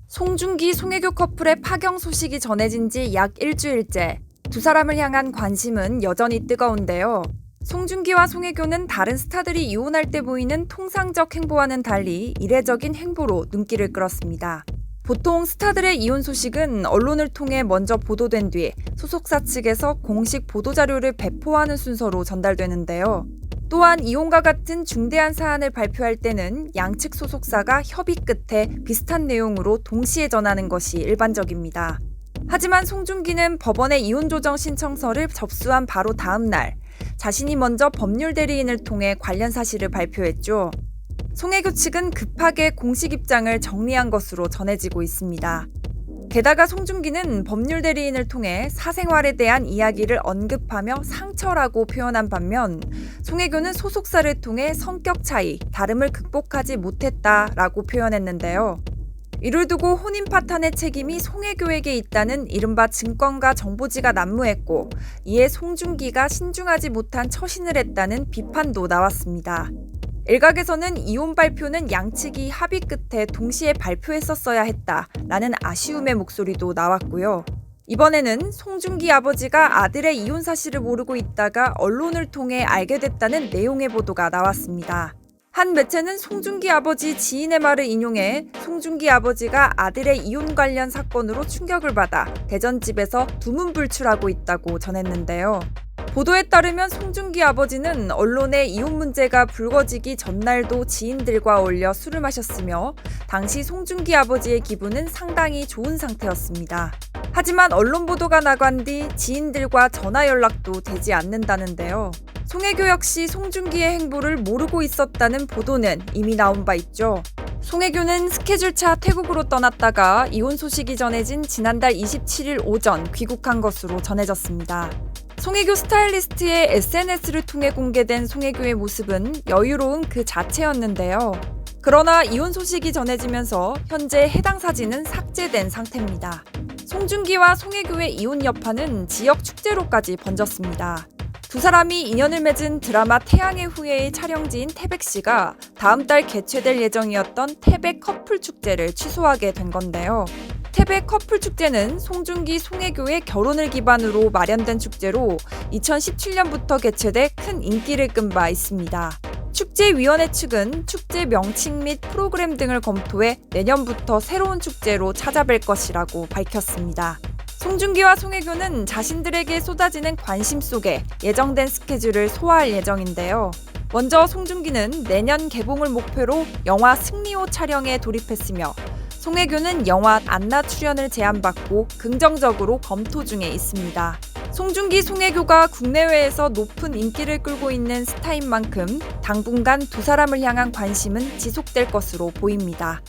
송중기, 송혜교 커플의 파경 소식이 전해진 지 약 일주일째. 두 사람을 향한 관심은 여전히 뜨거운데요. 송중기와 송혜교는 다른 스타들이 이혼할 때 보이는 통상적 행보와는 달리 이례적인 행보로 눈길을 끌었습니다. 보통 스타들의 이혼 소식은 언론을 통해 먼저 보도된 뒤 소속사 측에서 공식 보도자료를 배포하는 순서로 전달되는데요. 또한 이혼과 같은 중대한 사안을 발표할 때는 양측 소속사가 협의 끝에 비슷한 내용으로 동시에 전하는 것이 일반적입니다. 하지만 송중기는 법원에 이혼 조정 신청서를 접수한 바로 다음 날 자신이 먼저 법률 대리인을 통해 관련 사실을 발표했죠. 송혜교 측은 급하게 공식 입장을 정리한 것으로 전해지고 있습니다. 게다가 송중기는 법률 대리인을 통해 사생활에 대한 이야기를 언급하며 상처라고 표현한 반면 송혜교는 소속사를 통해 성격 차이, 다름을 극복하지 못했다라고 표현했는데요. 이를 두고 혼인 파탄의 책임이 송혜교에게 있다는 이른바 증권가 정보지가 난무했고 이에 송중기가 신중하지 못한 처신을 했다는 비판도 나왔습니다. 일각에서는 이혼 발표는 양측이 합의 끝에 동시에 발표했었어야 했다라는 아쉬움의 목소리도 나왔고요. 이번에는 송중기 아버지가 아들의 이혼 사실을 모르고 있다가 언론을 통해 알게 됐다는 내용의 보도가 나왔습니다. 한 매체는 송중기 아버지 지인의 말을 인용해 송중기 아버지가 아들의 이혼 관련 사건으로 충격을 받아 대전집에서 두문불출하고 있다고 전했는데요. 보도에 따르면 송중기 아버지는 언론에 이혼 문제가 불거지기 전날도 지인들과 어울려 술을 마셨으며 당시 송중기 아버지의 기분은 상당히 좋은 상태였습니다. 하지만 언론 보도가 나간 뒤 지인들과 전화 연락도 되지 않는다는데요. 송혜교 역시 송중기의 행보를 모르고 있었다는 보도는 이미 나온 바 있죠. 송혜교는 스케줄차 태국으로 떠났다가 이혼 소식이 전해진 지난달 27일 오전 귀국한 것으로 전해졌습니다. 송혜교 스타일리스트의 SNS를 통해 공개된 송혜교의 모습은 여유로운 그 자체였는데요. 그러나 이혼 소식이 전해지면서 현재 해당 사진은 삭제된 상태입니다. 송중기와 송혜교의 이혼 여파는 지역 축제로까지 번졌습니다. 두 사람이 인연을 맺은 드라마 태양의 후예의 촬영지인 태백시가 다음 달 개최될 예정이었던 태백 커플 축제를 취소하게 된 건데요. 태백 커플 축제는 송중기, 송혜교의 결혼을 기반으로 마련된 축제로 2017년부터 개최돼 큰 인기를 끈 바 있습니다. 축제위원회 측은 축제 명칭 및 프로그램 등을 검토해 내년부터 새로운 축제로 찾아뵐 것이라고 밝혔습니다. 송중기와 송혜교는 자신들에게 쏟아지는 관심 속에 예정된 스케줄을 소화할 예정인데요. 먼저 송중기는 내년 개봉을 목표로 영화 승리호 촬영에 돌입했으며 송혜교는 영화 안나 출연을 제안받고 긍정적으로 검토 중에 있습니다. 송중기, 송혜교가 국내외에서 높은 인기를 끌고 있는 스타인 만큼 당분간 두 사람을 향한 관심은 지속될 것으로 보입니다.